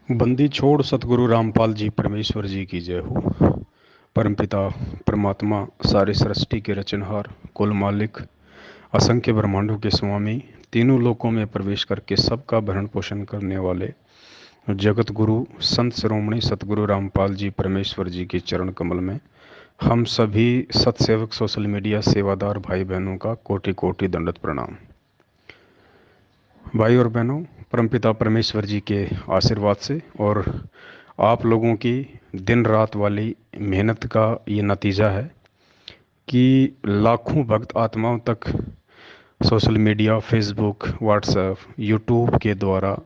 बंदी छोड़ सतगुरु रामपाल जी परमेश्वर जी की जय हो। परमपिता परमात्मा सारे सृष्टि के रचनहार, कुल मालिक, असंख्य ब्रह्मांडों के स्वामी, तीनों लोकों में प्रवेश करके सबका भरण पोषण करने वाले जगत गुरु संत शिरोमणि सतगुरु रामपाल जी परमेश्वर जी के चरण कमल में हम सभी सत्सेवक सोशल मीडिया सेवादार भाई बहनों का कोटि कोटि दंडवत प्रणाम। भाई और बहनों, परमपिता परमेश्वर जी के आशीर्वाद से और आप लोगों की दिन रात वाली मेहनत का ये नतीजा है कि लाखों भक्त आत्माओं तक social media, Facebook, WhatsApp, YouTube के द्वारा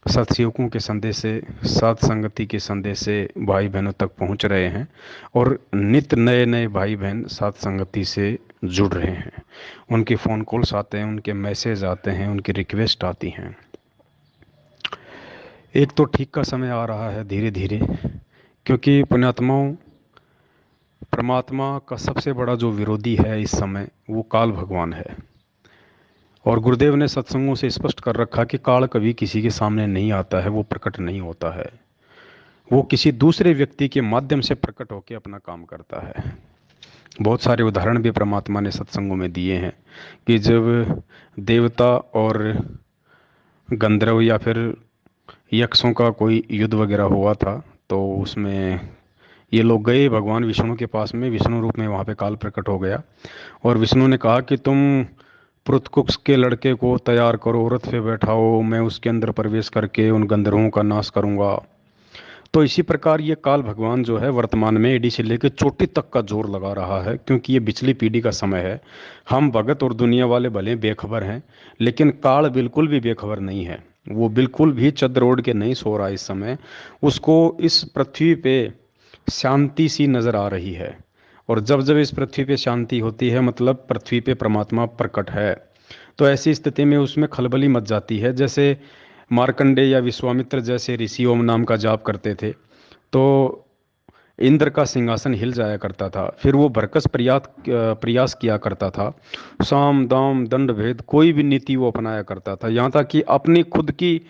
सत्संगों के संदेश से, सात संगति के संदेश से भाई बहनों तक पहुंच रहे हैं और नित नए नए भाई बहन सात संगति से जुड़ रहे हैं। उनके फ़ोन कॉल्स आते हैं, उनके मैसेज आते हैं, उनकी रिक्वेस्ट आती हैं। एक तो ठीक का समय आ रहा है धीरे धीरे, क्योंकि पुण्यात्माओं, परमात्मा का सबसे बड़ा जो विरोधी है इस समय वो काल भगवान है। और गुरुदेव ने सत्संगों से स्पष्ट कर रखा कि काल कभी किसी के सामने नहीं आता है, वो प्रकट नहीं होता है, वो किसी दूसरे व्यक्ति के माध्यम से प्रकट होकर अपना काम करता है। बहुत सारे उदाहरण भी परमात्मा ने सत्संगों में दिए हैं कि जब देवता और गंधर्व या फिर यक्षों का कोई युद्ध वगैरह हुआ था, तो उसमें ये लोग गए भगवान विष्णु के पास में, विष्णु रूप में वहाँ पे काल प्रकट हो गया और विष्णु ने कहा कि तुम पृथकुक्ष के लड़के को तैयार करो, रथ पे बैठाओ, मैं उसके अंदर प्रवेश करके उन गंधर्वों का नाश करूंगा। तो इसी प्रकार ये काल भगवान जो है वर्तमान में एडी से लेकर चोटी तक का जोर लगा रहा है, क्योंकि ये पिछली पीढ़ी का समय है। हम भगत और दुनिया वाले भले बेखबर हैं, लेकिन काल बिल्कुल भी बेखबर नहीं है। वो बिल्कुल भी चद्र ओढ़ के नहीं सो रहा इस समय। उसको इस पृथ्वी पे शांति सी नजर आ रही है। और जब जब इस पृथ्वी पे शांति होती है, मतलब पृथ्वी पे परमात्मा प्रकट है, तो ऐसी स्थिति में उसमें खलबली मच जाती है। जैसे मार्कंडे या विश्वामित्र जैसे ऋषि ओम नाम का जाप करते थे, तो इंद्र का सिंहासन हिल जाया करता था। फिर वो भरकस प्रयास किया करता था, साम दाम दंड भेद कोई भी नीति वो अपनाया करता था, यहाँ तक कि अपनी खुद की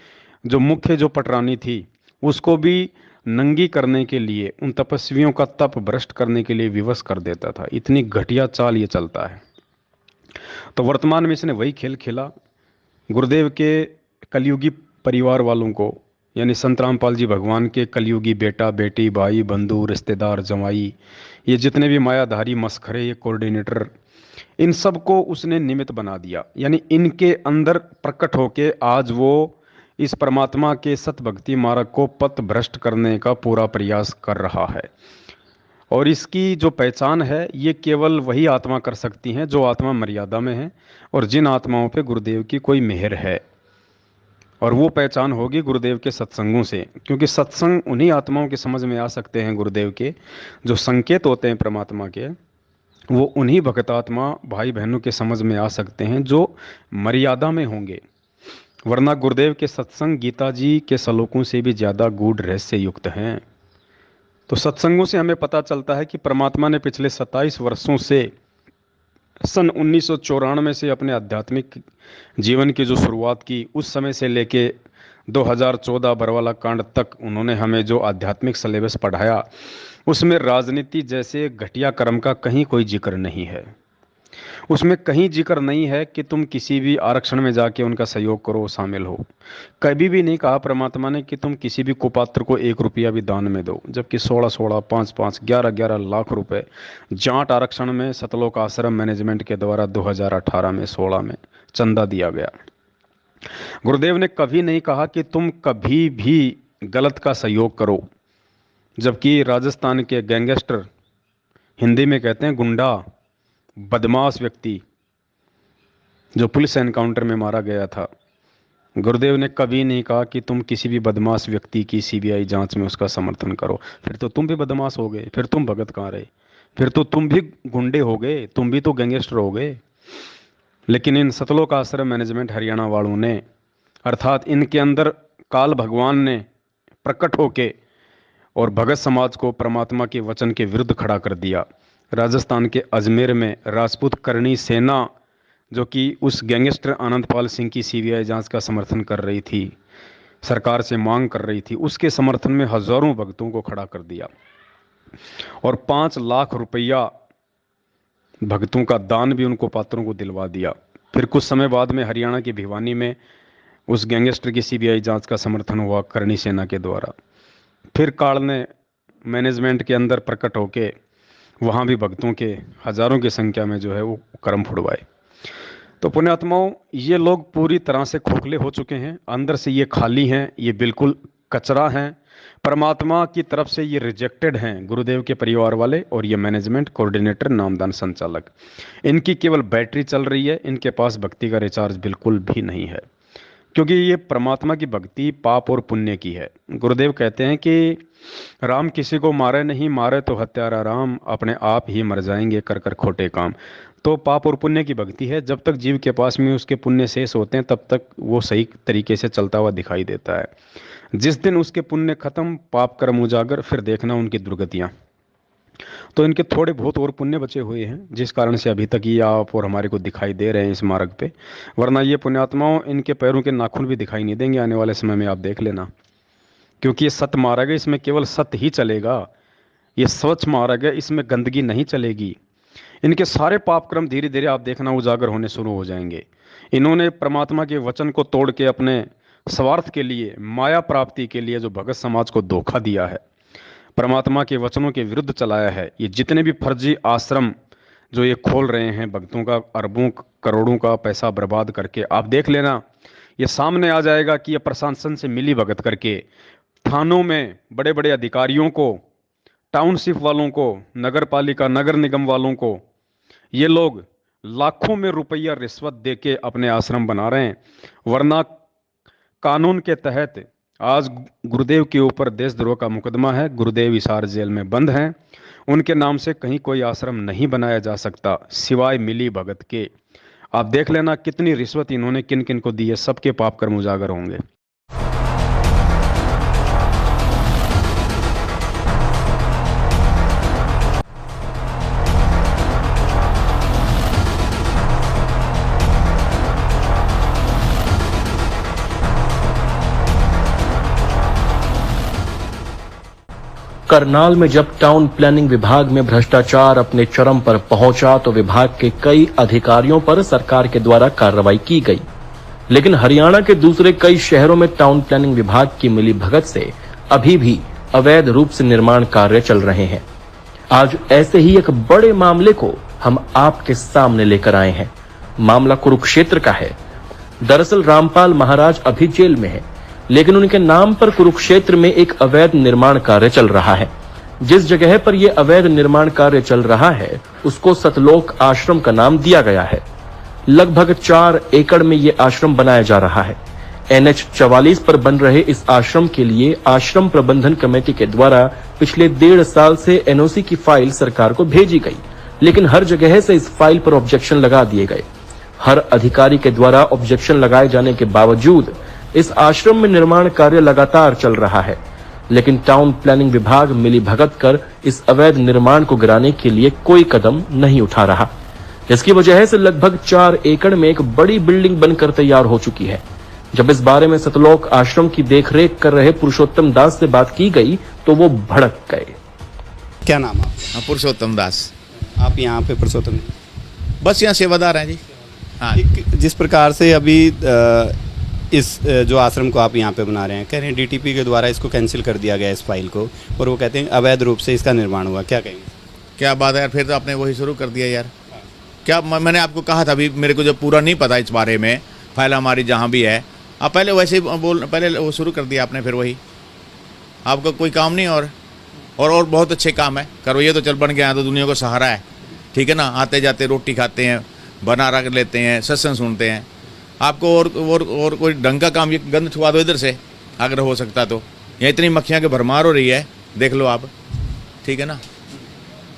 जो मुख्य जो पटरानी थी उसको भी नंगी करने के लिए, उन तपस्वियों का तप भ्रष्ट करने के लिए विवश कर देता था। इतनी घटिया चाल ये चलता है। तो वर्तमान में इसने वही खेल खेला। गुरुदेव के कलयुगी परिवार वालों को, यानी संत रामपाल जी भगवान के कलयुगी बेटा बेटी, भाई बंधु, रिश्तेदार, जमाई, ये जितने भी मायाधारी मस्खरे, ये कोऑर्डिनेटर, इन सब को उसने निमित्त बना दिया। यानी इनके अंदर प्रकट होके आज वो इस परमात्मा के सत भक्ति मार्ग को पथ भ्रष्ट करने का पूरा प्रयास कर रहा है। और इसकी जो पहचान है ये केवल वही आत्मा कर सकती हैं जो आत्मा मर्यादा में है और जिन आत्माओं पे गुरुदेव की कोई मेहर है। और वो पहचान होगी गुरुदेव के सत्संगों से, क्योंकि सत्संग उन्हीं आत्माओं के समझ में आ सकते हैं। गुरुदेव के जो संकेत होते हैं परमात्मा के, वो उन्हीं भक्तात्मा भाई बहनों के समझ में आ सकते हैं जो मर्यादा में होंगे। वरना गुरुदेव के सत्संग गीता जी के श्लोकों से भी ज़्यादा गूढ़ रहस्य युक्त हैं। तो सत्संगों से हमें पता चलता है कि परमात्मा ने पिछले 27 वर्षों से, सन 1994 से अपने आध्यात्मिक जीवन की जो शुरुआत की, उस समय से लेके 2014 बरवाला कांड तक उन्होंने हमें जो आध्यात्मिक सिलेबस पढ़ाया, उसमें राजनीति जैसे घटिया कर्म का कहीं कोई जिक्र नहीं है। उसमें कहीं जिक्र नहीं है कि तुम किसी भी आरक्षण में जाके उनका सहयोग करो, शामिल हो। कभी भी नहीं कहा परमात्मा ने कि तुम किसी भी कुपात्र को 1 रुपया भी दान में दो, जबकि 16-16, 5-5, 11-11 लाख रुपए जाट आरक्षण में सतलोक आश्रम मैनेजमेंट के द्वारा 2018 में 16 में चंदा दिया गया। गुरुदेव ने कभी नहीं कहा कि तुम कभी भी गलत का सहयोग करो, जबकि राजस्थान के गैंगस्टर, हिंदी में कहते हैं गुंडा, बदमाश व्यक्ति जो पुलिस एनकाउंटर में मारा गया था, गुरुदेव ने कभी नहीं कहा कि तुम किसी भी बदमाश व्यक्ति की सीबीआई जांच में उसका समर्थन करो। फिर तो तुम भी बदमाश हो गए, फिर तुम भगत कहाँ रहे, फिर तो तुम भी गुंडे हो गए, तुम भी तो गैंगस्टर हो गए। लेकिन इन सतलोक आश्रम मैनेजमेंट हरियाणा वालों ने, अर्थात इनके अंदर काल भगवान ने प्रकट होके और भगत समाज को परमात्मा के वचन के विरुद्ध खड़ा कर दिया। राजस्थान के अजमेर में राजपूत करणी सेना, जो कि उस गैंगस्टर आनंदपाल सिंह की सीबीआई जांच का समर्थन कर रही थी, सरकार से मांग कर रही थी, उसके समर्थन में हजारों भक्तों को खड़ा कर दिया और 5 लाख रुपया भक्तों का दान भी उनको पात्रों को दिलवा दिया। फिर कुछ समय बाद में हरियाणा की भिवानी में उस गैंगस्टर की सीबीआई जांच का समर्थन हुआ करणी सेना के द्वारा। फिर काल ने मैनेजमेंट के अंदर प्रकट होके वहाँ भी भक्तों के हजारों की संख्या में जो है वो कर्म फुड़वाए। तो पुण्यात्माओं, ये लोग पूरी तरह से खोखले हो चुके हैं, अंदर से ये खाली हैं, ये बिल्कुल कचरा हैं। परमात्मा की तरफ से ये रिजेक्टेड हैं, गुरुदेव के परिवार वाले और ये मैनेजमेंट, कोऑर्डिनेटर, नामदान, संचालक। इनकी केवल बैटरी चल रही है, इनके पास भक्ति का रिचार्ज बिल्कुल भी नहीं है, क्योंकि ये परमात्मा की भक्ति पाप और पुण्य की है। गुरुदेव कहते हैं कि राम किसी को मारे नहीं, मारे तो हत्यारा राम, अपने आप ही मर जाएंगे कर कर खोटे काम। तो पाप और पुण्य की भक्ति है, जब तक जीव के पास में उसके पुण्य शेष होते हैं तब तक वो सही तरीके से चलता हुआ दिखाई देता है। जिस दिन उसके पुण्य खत्म, पाप कर्म उजागर, फिर देखना उनकी दुर्गतियां। तो इनके थोड़े बहुत और पुण्य बचे हुए हैं, जिस कारण से अभी तक ये आप और हमारे को दिखाई दे रहे हैं इस मार्ग पे। वरना ये पुण्यात्माओं, इनके पैरों के नाखून भी दिखाई नहीं देंगे आने वाले समय में, आप देख लेना। क्योंकि ये सत मार्ग है, इसमें केवल सत्य ही चलेगा। ये स्वच्छ मार्ग है, इसमें गंदगी नहीं चलेगी। इनके सारे पाप क्रम धीरे धीरे आप देखना उजागर होने शुरू हो जाएंगे। इन्होंने परमात्मा के वचन को तोड़ के अपने स्वार्थ के लिए, माया प्राप्ति के लिए जो भगत समाज को धोखा दिया है, परमात्मा के वचनों के विरुद्ध चलाया है, ये जितने भी फर्जी आश्रम जो ये खोल रहे हैं, भक्तों का अरबों करोड़ों का पैसा बर्बाद करके, आप देख लेना ये सामने आ जाएगा कि ये प्रशासन से मिली भगत करके थानों में बड़े बड़े अधिकारियों को, टाउनशिप वालों को, नगर पालिका नगर निगम वालों को, ये लोग लाखों में रुपया रिश्वत देके अपने आश्रम बना रहे हैं। वरना कानून के तहत आज गुरुदेव के ऊपर देशद्रोह का मुकदमा है, गुरुदेव हिसार जेल में बंद हैं। उनके नाम से कहीं कोई आश्रम नहीं बनाया जा सकता सिवाय मिली भगत के। आप देख लेना कितनी रिश्वत इन्होंने किन किन को दी है, सबके पाप कर्म उजागर होंगे। करनाल में जब टाउन प्लानिंग विभाग में भ्रष्टाचार अपने चरम पर पहुंचा तो विभाग के कई अधिकारियों पर सरकार के द्वारा कार्रवाई की गई, लेकिन हरियाणा के दूसरे कई शहरों में टाउन प्लानिंग विभाग की मिलीभगत से अभी भी अवैध रूप से निर्माण कार्य चल रहे हैं। आज ऐसे ही एक बड़े मामले को हम आपके सामने लेकर आए हैं। मामला कुरुक्षेत्र का है। दरअसल रामपाल महाराज अभी जेल में है, लेकिन उनके नाम पर कुरुक्षेत्र में एक अवैध निर्माण कार्य चल रहा है। जिस जगह पर यह अवैध निर्माण कार्य चल रहा है उसको सतलोक आश्रम का नाम दिया गया है। लगभग 4 एकड़ में यह आश्रम बनाया जा रहा है। NH 44 पर बन रहे इस आश्रम के लिए आश्रम प्रबंधन कमेटी के द्वारा पिछले 1.5 साल से NOC की फाइल सरकार को भेजी गई, लेकिन हर जगह से इस फाइल पर ऑब्जेक्शन लगा दिए गए। हर अधिकारी के द्वारा ऑब्जेक्शन लगाए जाने के बावजूद इस आश्रम में निर्माण कार्य लगातार चल रहा है, लेकिन टाउन प्लानिंग विभाग मिलीभगत कर इस अवैध निर्माण को गिराने के लिए कोई कदम नहीं उठा रहा। इसकी वजह से लगभग 4 एकड़ में एक बड़ी बिल्डिंग बनकर तैयार हो चुकी है। जब इस बारे में सतलोक आश्रम की देखरेख कर रहे पुरुषोत्तम दास से बात की गई तो वो भड़क गए। क्या नाम आप? पुरुषोत्तम दास। आप यहाँ पे पुरुषोत्तम, बस यहाँ सेवादार हैं जी। हाँ, जिस प्रकार से अभी इस जो आश्रम को आप यहाँ पे बना रहे हैं, कह रहे हैं DTP के द्वारा इसको कैंसिल कर दिया गया इस फाइल को, और वो कहते हैं अवैध रूप से इसका निर्माण हुआ, क्या कहेंगे? क्या बात है यार, फिर तो आपने वही शुरू कर दिया यार। क्या मैंने आपको कहा था अभी, मेरे को जब पूरा नहीं पता इस बारे में, फाइल हमारी जहाँ भी है, आप पहले वैसे ही पहले वो शुरू कर दिया आपने, फिर वही आपका कोई काम नहीं। और बहुत अच्छे काम है, करो ये तो चल बन गया तो दुनिया को सहारा है, ठीक है ना। आते जाते रोटी खाते हैं, बना रख लेते हैं, सत्संग सुनते हैं। आपको और कोई ढंग का काम, ये गंद छुआ दो इधर से अगर हो सकता तो। यहाँ इतनी मक्खियाँ की भरमार हो रही है, देख लो आप, ठीक है ना।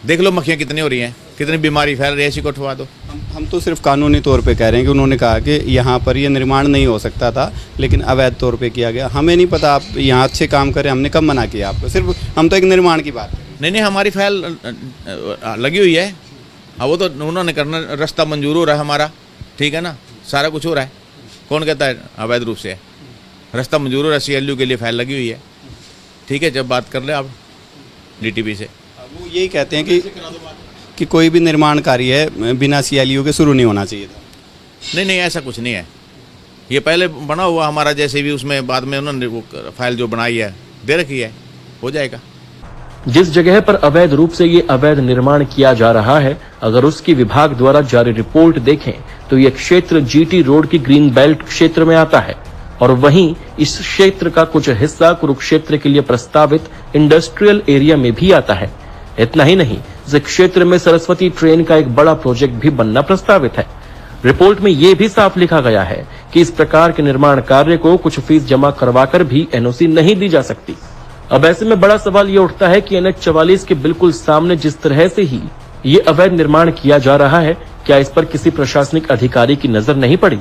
देख लो मक्खियाँ कितनी हो रही हैं, कितनी बीमारी फैल रही है, इसी को उठवा दो। हम तो सिर्फ कानूनी तौर पे कह रहे हैं कि उन्होंने कहा कि यहाँ पर ये निर्माण नहीं हो सकता था, लेकिन अवैध तौर पे किया गया। हमें नहीं पता आप यहाँ अच्छे काम करें, हमने कब मना किया आपको, सिर्फ हम तो एक निर्माण की बात है। नहीं, हमारी फाइल लगी हुई है। हाँ, वो तो उन्होंने करना, रास्ता मंजूर हो रहा है हमारा, ठीक है ना, सारा कुछ हो रहा है। कौन कहता है अवैध रूप से है? रास्ता मंजूर हो रहा है, CLU के लिए फाइल लगी हुई है। ठीक है, जब बात कर ले आप DTP से। वो यही कहते हैं कि कोई भी निर्माण कार्य है बिना CLU के शुरू नहीं होना चाहिए था। नहीं नहीं, ऐसा कुछ नहीं है। ये पहले बना हुआ हमारा, जैसे भी उसमें बाद में उन्होंने वो फाइल जो बनाई है दे रखी है, हो जाएगा। जिस जगह पर अवैध रूप से ये अवैध निर्माण किया जा रहा है, अगर उसकी विभाग द्वारा जारी रिपोर्ट देखें तो ये क्षेत्र GT रोड की ग्रीन बेल्ट क्षेत्र में आता है और वहीं इस क्षेत्र का कुछ हिस्सा कुरुक्षेत्र के लिए प्रस्तावित इंडस्ट्रियल एरिया में भी आता है। इतना ही नहीं, इस क्षेत्र में सरस्वती ट्रेन का एक बड़ा प्रोजेक्ट भी बनना प्रस्तावित है। रिपोर्ट में यह भी साफ लिखा गया है कि इस प्रकार के निर्माण कार्य को कुछ फीस जमा करवाकर भी NOC नहीं दी जा सकती। अब ऐसे में बड़ा सवाल ये उठता है कि NH 44 के बिल्कुल सामने जिस तरह से ही ये अवैध निर्माण किया जा रहा है, क्या इस पर किसी प्रशासनिक अधिकारी की नजर नहीं पड़ी?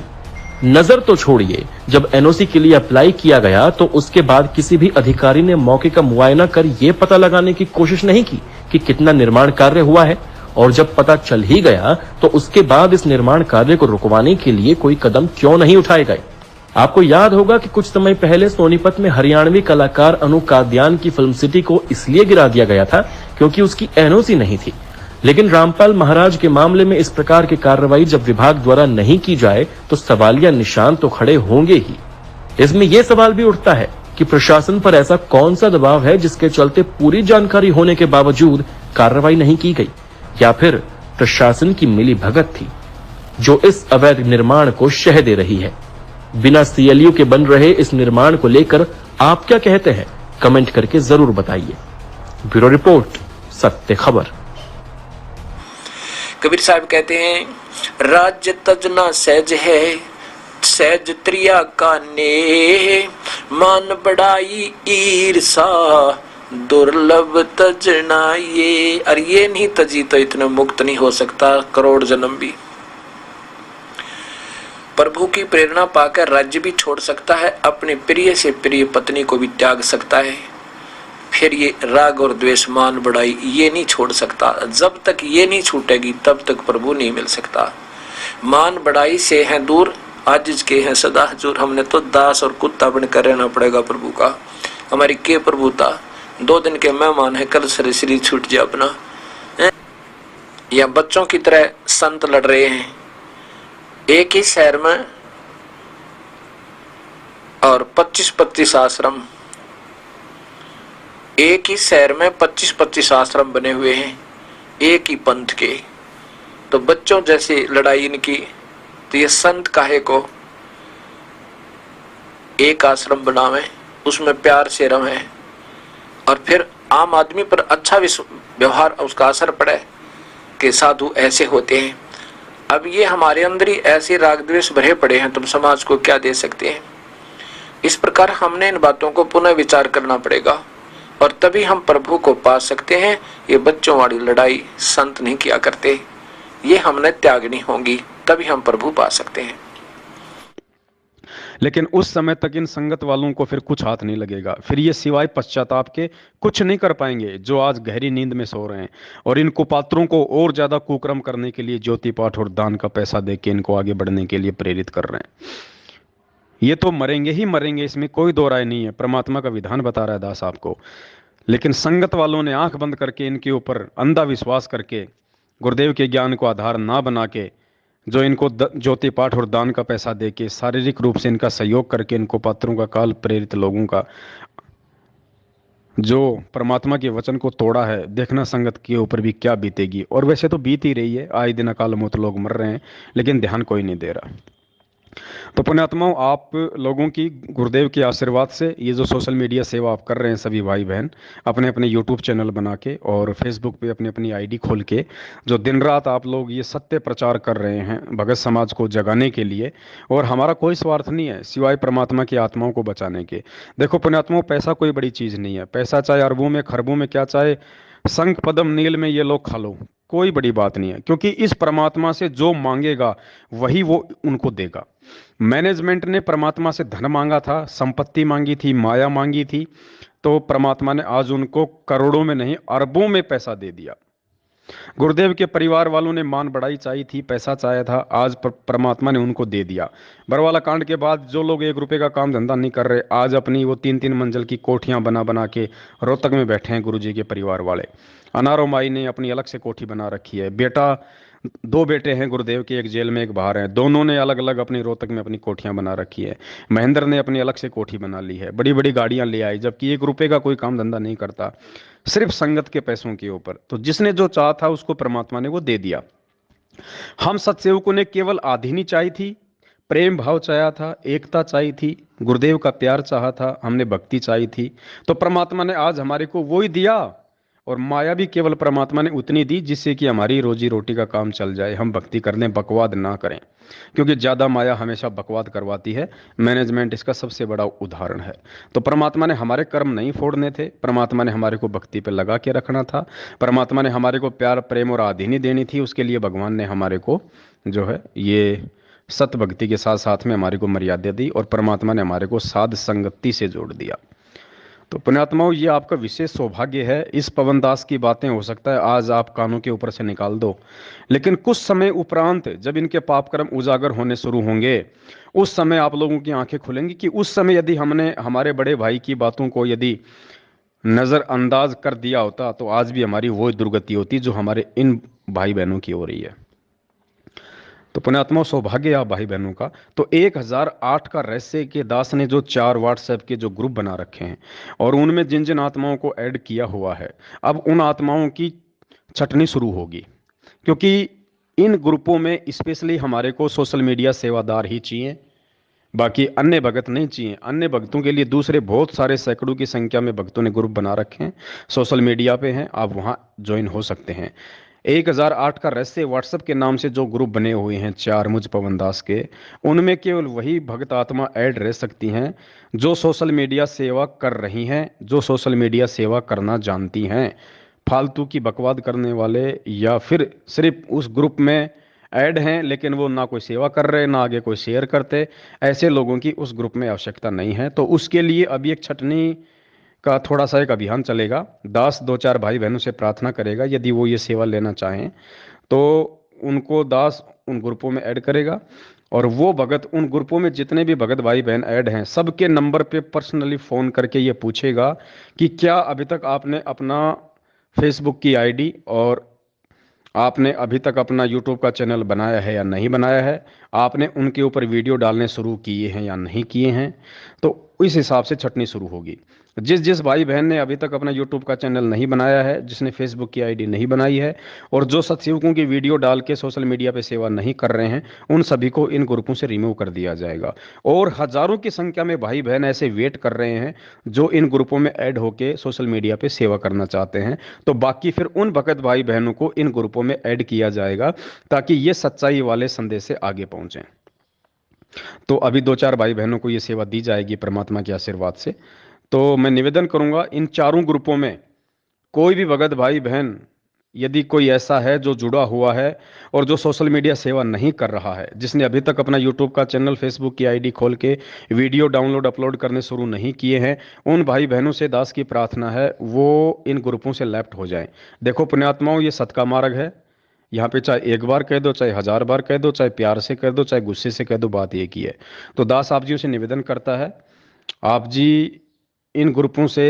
नजर तो छोड़िए, जब NOC के लिए अप्लाई किया गया तो उसके बाद किसी भी अधिकारी ने मौके का मुआयना कर ये पता लगाने की कोशिश नहीं की कि कितना निर्माण कार्य हुआ है, और जब पता चल ही गया तो उसके बाद इस निर्माण कार्य को रुकवाने के लिए कोई कदम क्यों नहीं उठाए गए? आपको याद होगा कि कुछ समय पहले सोनीपत में हरियाणवी कलाकार अनु कादियान की फिल्म सिटी को इसलिए गिरा दिया गया था क्योंकि उसकी NOC नहीं थी। लेकिन रामपाल महाराज के मामले में इस प्रकार की कार्रवाई जब विभाग द्वारा नहीं की जाए तो सवालिया निशान तो खड़े होंगे ही। इसमें यह सवाल भी उठता है कि प्रशासन पर ऐसा कौन सा दबाव है जिसके चलते पूरी जानकारी होने के बावजूद कार्रवाई नहीं की गई, या फिर प्रशासन की मिली भगत थी जो इस अवैध निर्माण को शह दे रही है। बिना CLU के बन रहे इस निर्माण को लेकर आप क्या कहते हैं? कमेंट करके जरूर बताइए। ब्यूरो रिपोर्ट, सत्य खबर। कबीर साहब कहते हैं, राज्य तजना सहज है, सहज त्रिया का ने, मान बढ़ाई ईर्षा, दुर्लभ तजना ये। और ये नहीं तजी तो इतना मुक्त नहीं हो सकता करोड़ जन्म भी। प्रभु की प्रेरणा पाकर राज्य भी छोड़ सकता है, अपने प्रिय से प्रिय पत्नी को भी त्याग सकता है, फिर ये राग और द्वेष मान बढ़ाई ये नहीं छोड़ सकता। जब तक ये नहीं छूटेगी तब तक प्रभु नहीं मिल सकता। मान बढ़ाई से हैं दूर, आजिज के हैं सदा हजूर। हमने तो दास और कुत्ता बनकर रहना पड़ेगा प्रभु का। हमारी के प्रभुता 2 दिन के मेहमान है, कल से शरीर छूट जाए अपना। या बच्चों की तरह संत लड़ रहे हैं एक ही शहर में, और 25-25 आश्रम एक ही शहर में 25-25 आश्रम बने हुए हैं एक ही पंथ के। तो बच्चों जैसी लड़ाई इनकी, तो ये संत काहे को एक आश्रम बनावे, उसमें प्यार से रहे, और फिर आम आदमी पर अच्छा व्यवहार उसका असर पड़े कि साधु ऐसे होते हैं। अब ये हमारे अंदर ही ऐसे राग द्वेष भरे पड़े हैं, तुम समाज को क्या दे सकते हैं? इस प्रकार हमने इन बातों को पुनः विचार करना पड़ेगा और तभी हम प्रभु को पा सकते हैं। ये बच्चों वाली लड़ाई संत नहीं किया करते, ये हमने त्यागनी होगी, तभी हम प्रभु पा सकते हैं। लेकिन उस समय तक इन संगत वालों को फिर कुछ हाथ नहीं लगेगा। फिर ये सिवाय पश्चाताप के कुछ नहीं कर पाएंगे जो आज गहरी नींद में सो रहे हैं, और इन कुपात्रों को और ज्यादा कुकर्म करने के लिए ज्योति पाठ और दान का पैसा देके इनको आगे बढ़ने के लिए प्रेरित कर रहे हैं। ये तो मरेंगे ही मरेंगे, इसमें कोई दो राय नहीं है। परमात्मा का विधान बता रहा है दास आपको। लेकिन संगत वालों ने आंख बंद करके इनके ऊपर अंधा विश्वास करके गुरुदेव के ज्ञान को आधार ना बना के जो इनको ज्योति पाठ और दान का पैसा देके शारीरिक रूप से इनका सहयोग करके इनको पात्रों का काल प्रेरित लोगों का जो परमात्मा के वचन को तोड़ा है, देखना संगत के ऊपर भी क्या बीतेगी। और वैसे तो बीत ही रही है, आए दिन अकाल मौत लोग मर रहे हैं, लेकिन ध्यान कोई नहीं दे रहा। तो पुण्यात्माओं, आप लोगों की गुरुदेव के आशीर्वाद से ये जो सोशल मीडिया सेवा आप कर रहे हैं सभी भाई बहन, अपने अपने यूट्यूब चैनल बना के और फेसबुक पे अपनी अपनी आईडी खोल के जो दिन रात आप लोग ये सत्य प्रचार कर रहे हैं भगत समाज को जगाने के लिए, और हमारा कोई स्वार्थ नहीं है सिवाय परमात्मा की आत्माओं को बचाने के। देखो पुण्यात्माओं, पैसा कोई बड़ी चीज़ नहीं है। पैसा चाहे अरबों में खरबों में, क्या चाहे संख पदम नील में ये लोग खा लो, कोई बड़ी बात नहीं है, क्योंकि इस परमात्मा से जो मांगेगा वही वो उनको देगा। मैनेजमेंट ने परमात्मा से धन मांगा था, संपत्ति मांगी थी, माया मांगी थी, तो परमात्मा ने आज उनको करोड़ों में नहीं अरबों में पैसा दे दिया। गुरुदेव के परिवार वालों ने मान बढ़ाई चाहिए थी, पैसा चाहा था, आज परमात्मा ने उनको दे दिया। बरवाला कांड के बाद जो लोग 1 रुपए का काम धंधा नहीं कर रहे, आज अपनी वो 3-3 मंजिल की कोठियां बना बना के रोहतक में बैठे हैं गुरुजी के परिवार वाले। अनारो माई ने अपनी अलग से कोठी बना रखी है। बेटा, 2 बेटे हैं गुरुदेव के, एक जेल में एक बाहर है, दोनों ने अलग अलग अपनी रोहतक में अपनी कोठियां बना रखी है। महेंद्र ने अपनी अलग से कोठी बना ली है, बड़ी बड़ी गाड़ियां ले आई, जबकि 1 रुपए का कोई काम धंधा नहीं करता, सिर्फ संगत के पैसों के ऊपर। तो जिसने जो चाहा था उसको परमात्मा ने वो दे दिया। हम सत्सेवकों ने केवल आधीनी चाहिए थी, प्रेम भाव चाहा था, एकता चाहिए थी, गुरुदेव का प्यार चाहा था, हमने भक्ति चाहिए थी, तो परमात्मा ने आज हमारे को वो ही दिया। और माया भी केवल परमात्मा ने उतनी दी जिससे कि हमारी रोजी रोटी का काम चल जाए, हम भक्ति करने बकवाद ना करें, क्योंकि ज़्यादा माया हमेशा बकवाद करवाती है। मैनेजमेंट इसका सबसे बड़ा उदाहरण है। तो परमात्मा ने हमारे कर्म नहीं फोड़ने थे, परमात्मा ने हमारे को भक्ति पे लगा के रखना था, परमात्मा ने हमारे को प्यार प्रेम और आधीनी देनी थी। उसके लिए भगवान ने हमारे को जो है ये सत भक्ति के साथ साथ में हमारे को मर्यादा दी, और परमात्मा ने हमारे को साध संगति से जोड़ दिया। तो पुण्यात्माओं, ये आपका विशेष सौभाग्य है। इस पवन दास की बातें हो सकता है आज आप कानों के ऊपर से निकाल दो, लेकिन कुछ समय उपरांत जब इनके पाप कर्म उजागर होने शुरू होंगे, उस समय आप लोगों की आंखें खुलेंगी कि उस समय यदि हमने हमारे बड़े भाई की बातों को यदि नज़रअंदाज कर दिया होता तो आज भी हमारी वो दुर्गति होती जो हमारे इन भाई बहनों की हो रही है। तो पुण्यात्मा, सौभाग्य आप भाई बहनों का। तो 1008 का रहस्य के दास ने जो 4 व्हाट्सएप के जो ग्रुप बना रखे हैं और उनमें जिन जिन आत्माओं को ऐड किया हुआ है, अब उन आत्माओं की छटनी शुरू होगी, क्योंकि इन ग्रुपों में स्पेशली हमारे को सोशल मीडिया सेवादार ही चाहिए, बाकी अन्य भगत नहीं चाहिए। अन्य भक्तों के लिए दूसरे बहुत सारे सैकड़ों की संख्या में भक्तों ने ग्रुप बना रखे हैं, सोशल मीडिया पे हैं, आप वहाँ ज्वाइन हो सकते हैं। 1008 का रहस्य व्हाट्सएप के नाम से जो ग्रुप बने हुए हैं 4 मुझ पवन दास के, उनमें केवल वही भक्त आत्मा ऐड रह सकती हैं जो सोशल मीडिया सेवा कर रही हैं, जो सोशल मीडिया सेवा करना जानती हैं। फालतू की बकवाद करने वाले या फिर सिर्फ उस ग्रुप में ऐड हैं लेकिन वो ना कोई सेवा कर रहे, ना आगे कोई शेयर करते, ऐसे लोगों की उस ग्रुप में आवश्यकता नहीं है। तो उसके लिए अभी एक छटनी का थोड़ा सा एक अभियान चलेगा। दास 2-4 भाई बहनों से प्रार्थना करेगा, यदि वो ये सेवा लेना चाहें तो उनको दास उन ग्रुपों में ऐड करेगा, और वो भगत उन ग्रुपों में जितने भी भगत भाई बहन ऐड हैं सबके नंबर पे पर्सनली फ़ोन करके ये पूछेगा कि क्या अभी तक आपने अपना फेसबुक की आईडी और आपने अभी तक अपना यूट्यूब का चैनल बनाया है या नहीं बनाया है, आपने उनके ऊपर वीडियो डालने शुरू किए हैं या नहीं किए हैं। तो इस हिसाब से छटनी शुरू होगी। जिस जिस भाई बहन ने अभी तक अपना यूट्यूब का चैनल नहीं बनाया है, जिसने फेसबुक की आईडी नहीं बनाई है और जो सत्सेवकों की वीडियो डाल के सोशल मीडिया पे सेवा नहीं कर रहे हैं, उन सभी को इन ग्रुपों से रिमूव कर दिया जाएगा। और हजारों की संख्या में भाई बहन ऐसे वेट कर रहे हैं जो इन ग्रुपों में ऐड होके सोशल मीडिया पे सेवा करना चाहते हैं। तो बाकी फिर उन भगत भाई बहनों को इन ग्रुपों में ऐड किया जाएगा ताकि ये सच्चाई वाले संदेश से आगे पहुंचे। तो अभी 2-4 भाई बहनों को ये सेवा दी जाएगी परमात्मा के आशीर्वाद से। तो मैं निवेदन करूंगा, इन चारों ग्रुपों में कोई भी भगत भाई बहन यदि कोई ऐसा है जो जुड़ा हुआ है और जो सोशल मीडिया सेवा नहीं कर रहा है, जिसने अभी तक अपना यूट्यूब का चैनल फेसबुक की आईडी खोल के वीडियो डाउनलोड अपलोड करने शुरू नहीं किए हैं, उन भाई बहनों से दास की प्रार्थना है वो इन ग्रुपों से लेफ्ट हो जाएं। देखो पुण्यात्माओं, ये सत का मार्ग है। यहाँ पे चाहे 1 बार कह दो, चाहे 1000 बार कह दो, चाहे प्यार से कह दो, चाहे गुस्से से कह दो, बात एक ही है। तो दास आप जी से निवेदन करता है, आप जी इन ग्रुपों से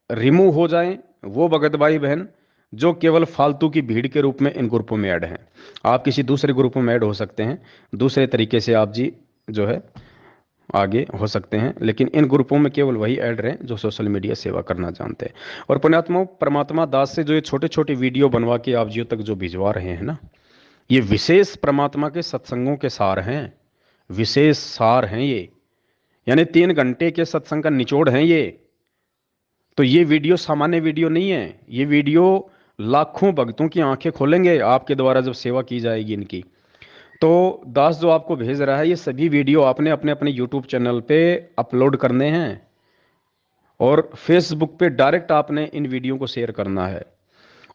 रिमूव हो जाएं। वो भगत भाई बहन जो केवल फालतू की भीड़ के रूप में इन ग्रुपों में ऐड हैं, आप किसी दूसरे ग्रुपों में ऐड हो सकते हैं, दूसरे तरीके से आप जी जो है आगे हो सकते हैं, लेकिन इन ग्रुपों में केवल वही ऐड रहें जो सोशल मीडिया सेवा करना जानते हैं। और पुण्यात्मा, परमात्मा दास से जो ये छोटे छोटे वीडियो बनवा के आप जियो तक जो भिजवा रहे हैं ना, ये विशेष परमात्मा के सत्संगों के सार हैं, विशेष सार हैं ये, यानी 3 घंटे के सत्संग का निचोड़ है ये। तो ये वीडियो सामान्य वीडियो नहीं है, ये वीडियो लाखों भक्तों की आंखें खोलेंगे आपके द्वारा जब सेवा की जाएगी इनकी। तो दास जो आपको भेज रहा है ये सभी वीडियो आपने अपने अपने यूट्यूब चैनल पे अपलोड करने हैं और फेसबुक पे डायरेक्ट आपने इन वीडियो को शेयर करना है,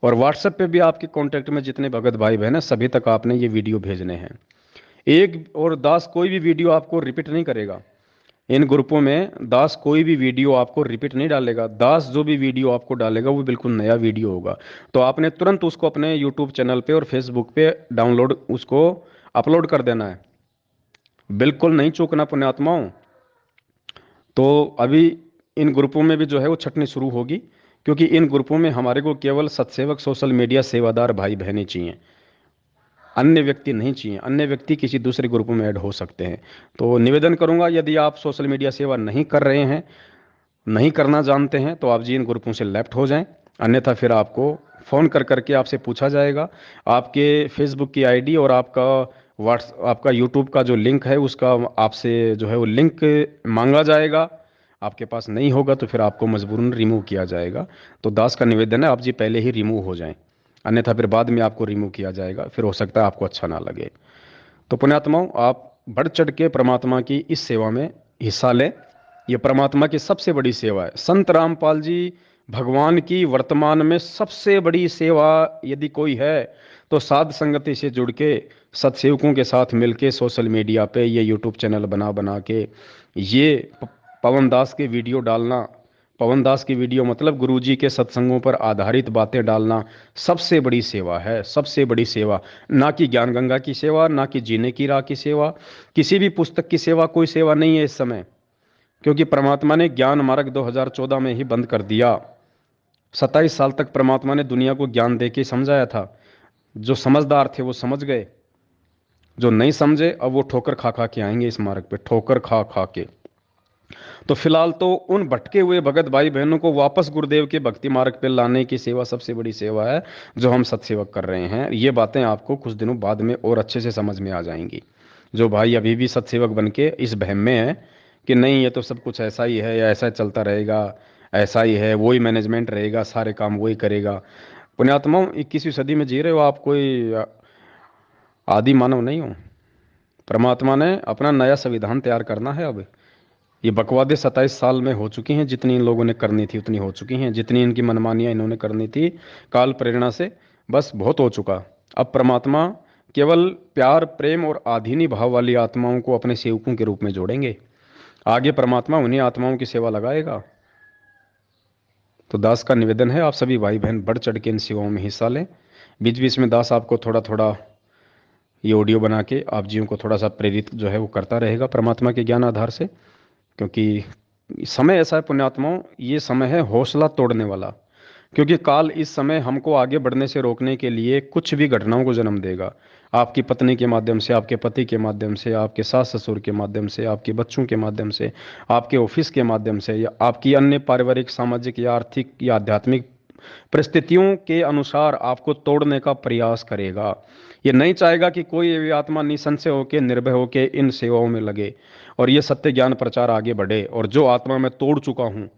और व्हाट्सएप पे भी आपके कांटेक्ट में जितने भगत भाई बहन हैं सभी तक आपने ये वीडियो भेजने हैं। एक और दास कोई भी वीडियो आपको रिपीट नहीं करेगा, इन ग्रुपों में दास कोई भी वीडियो आपको रिपीट नहीं डालेगा। दास जो भी वीडियो आपको डालेगा वो बिल्कुल नया वीडियो होगा। तो आपने तुरंत उसको अपने यूट्यूब चैनल पे और फेसबुक पे डाउनलोड उसको अपलोड कर देना है, बिल्कुल नहीं चूकना पुण्यात्माओं। तो अभी इन ग्रुपों में भी जो है वो छटनी शुरू होगी, क्योंकि इन ग्रुपों में हमारे को केवल सत्सेवक, सोशल मीडिया सेवादार भाई बहनें चाहिए, अन्य व्यक्ति नहीं चाहिए। अन्य व्यक्ति किसी दूसरे ग्रुप में ऐड हो सकते हैं। तो निवेदन करूंगा, यदि आप सोशल मीडिया सेवा नहीं कर रहे हैं, नहीं करना जानते हैं, तो आप जी इन ग्रुपों से लेफ्ट हो जाएं। अन्यथा फिर आपको फ़ोन कर करके आपसे पूछा जाएगा, आपके फेसबुक की आईडी और आपका यूट्यूब का जो लिंक है उसका आपसे जो है वो लिंक मांगा जाएगा। आपके पास नहीं होगा तो फिर आपको मजबूरन रिमूव किया जाएगा। तो दास का निवेदन है, आप जी पहले ही रिमूव हो जाएं, अन्यथा फिर बाद में आपको रिमूव किया जाएगा, फिर हो सकता है आपको अच्छा ना लगे। तो पुण्यात्माओं, आप बढ़ चढ़ के परमात्मा की इस सेवा में हिस्सा लें। ये परमात्मा की सबसे बड़ी सेवा है। संत रामपाल जी भगवान की वर्तमान में सबसे बड़ी सेवा यदि कोई है तो साध संगति से जुड़ के सत्सेवकों के साथ मिलके सोशल मीडिया पे ये यूट्यूब चैनल बना बना के ये पवन दास के वीडियो डालना, पवन दास की वीडियो मतलब गुरुजी के सत्संगों पर आधारित बातें डालना सबसे बड़ी सेवा है। सबसे बड़ी सेवा, ना कि ज्ञान गंगा की सेवा, ना कि जीने की राह की सेवा, किसी भी पुस्तक की सेवा, कोई सेवा नहीं है इस समय। क्योंकि परमात्मा ने ज्ञान मार्ग 2014 में ही बंद कर दिया। 27 साल तक परमात्मा ने दुनिया को ज्ञान दे के समझाया था। जो समझदार थे वो समझ गए, जो नहीं समझे अब वो ठोकर खा खा के आएंगे इस मार्ग पे, ठोकर खा खा के। तो फिलहाल तो उन भटके हुए भगत भाई बहनों को वापस गुरुदेव के भक्ति मार्ग पे लाने की सेवा सबसे बड़ी सेवा है जो हम सत्सेवक कर रहे हैं। ये बातें आपको कुछ दिनों बाद में और अच्छे से समझ में आ जाएंगी। जो भाई अभी भी सत्सेवक बन के इस बहम में है कि नहीं ये तो सब कुछ ऐसा ही है या ऐसा चलता रहेगा, ऐसा ही है, वही मैनेजमेंट रहेगा, सारे काम वही करेगा। पुण्यात्माओं, 21वीं सदी में जी रहे हो आप, कोई आदि मानव नहीं हो। परमात्मा ने अपना नया संविधान तैयार करना है। अब ये बकवादे 27 साल में हो चुकी हैं, जितनी इन लोगों ने करनी थी उतनी हो चुकी हैं, जितनी इनकी मनमानियां इन्होंने करनी थी काल प्रेरणा से, बस बहुत हो चुका। अब परमात्मा केवल प्यार, प्रेम और आधीनी भाव वाली आत्माओं को अपने सेवकों के रूप में जोड़ेंगे। आगे परमात्मा उन्हीं आत्माओं की सेवा लगाएगा। तो दास का निवेदन है, आप सभी भाई बहन बढ़ चढ़ के इन सेवाओं में हिस्सा लें। बीच बीच में दास आपको थोड़ा थोड़ा ये ऑडियो बना के आप जीवों को थोड़ा सा प्रेरित जो है वो करता रहेगा परमात्मा के ज्ञान आधार से। क्योंकि समय ऐसा है पुण्यात्माओं, ये समय है हौसला तोड़ने वाला। क्योंकि काल इस समय हमको आगे बढ़ने से रोकने के लिए कुछ भी घटनाओं को जन्म देगा। आपकी पत्नी के माध्यम से, आपके पति के माध्यम से, आपके सास ससुर के माध्यम से, आपके बच्चों के माध्यम से, आपके ऑफिस के माध्यम से, या आपकी अन्य पारिवारिक, सामाजिक या आर्थिक या आध्यात्मिक परिस्थितियों के अनुसार आपको तोड़ने का प्रयास करेगा। ये नहीं चाहेगा कि कोई भी आत्मा निसंशय होकर, निर्भय होकर इन सेवाओं में लगे और ये सत्य ज्ञान प्रचार आगे बढ़े। और जो आत्मा मैं तोड़ चुका हूँ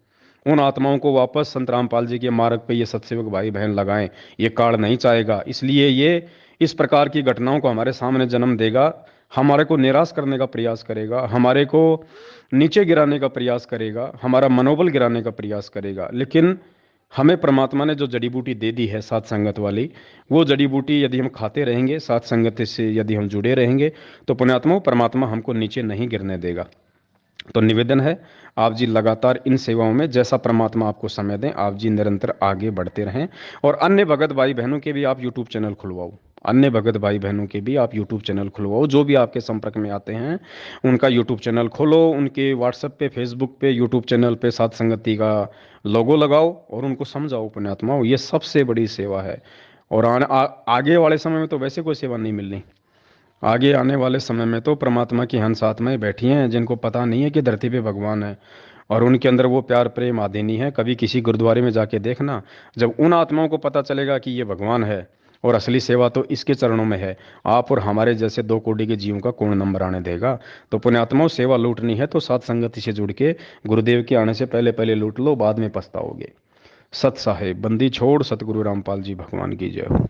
उन आत्माओं को वापस संत रामपाल जी के मार्ग पे ये सत्सेवक भाई बहन लगाएं, ये काल नहीं चाहेगा। इसलिए ये इस प्रकार की घटनाओं को हमारे सामने जन्म देगा, हमारे को निराश करने का प्रयास करेगा, हमारे को नीचे गिराने का प्रयास करेगा, हमारा मनोबल गिराने का प्रयास करेगा। लेकिन हमें परमात्मा ने जो जड़ी बूटी दे दी है साथ संगत वाली, वो जड़ी बूटी यदि हम खाते रहेंगे, साथ संगत से यदि हम जुड़े रहेंगे, तो पुण्यात्माओं परमात्मा हमको नीचे नहीं गिरने देगा। तो निवेदन है, आप जी लगातार इन सेवाओं में जैसा परमात्मा आपको समय दें, आप जी निरंतर आगे बढ़ते रहें। और अन्य भगत भाई बहनों के भी आप यूट्यूब चैनल खुलवाओ, अन्य भगत भाई बहनों के भी आप यूट्यूब चैनल खुलवाओ। जो भी आपके संपर्क में आते हैं उनका यूट्यूब चैनल खोलो, उनके व्हाट्सएप पे, फेसबुक पे, यूट्यूब चैनल पे साथ संगति का लोगो लगाओ और उनको समझाओ पुण्यात्माओं, ये सबसे बड़ी सेवा है। और आगे वाले समय में तो वैसे कोई सेवा नहीं मिलनी। आगे आने वाले समय में तो परमात्मा की हंस आत्माएं बैठी हैं जिनको पता नहीं है कि धरती पे भगवान है, और उनके अंदर वो प्यार प्रेम आदि है। कभी किसी गुरुद्वारे में जाके देखना, जब उन आत्माओं को पता चलेगा कि ये भगवान है और असली सेवा तो इसके चरणों में है, आप और हमारे जैसे 2 कोटि के जीवों का कौन नंबर आने देगा। तो पुण्यात्माओं, सेवा लूटनी है तो साथ संगति से जुड़ के गुरुदेव के आने से पहले पहले लूट लो, बाद में पछताओगे। सत साहेब बंदी छोड़, सतगुरु रामपाल जी भगवान की जय हो।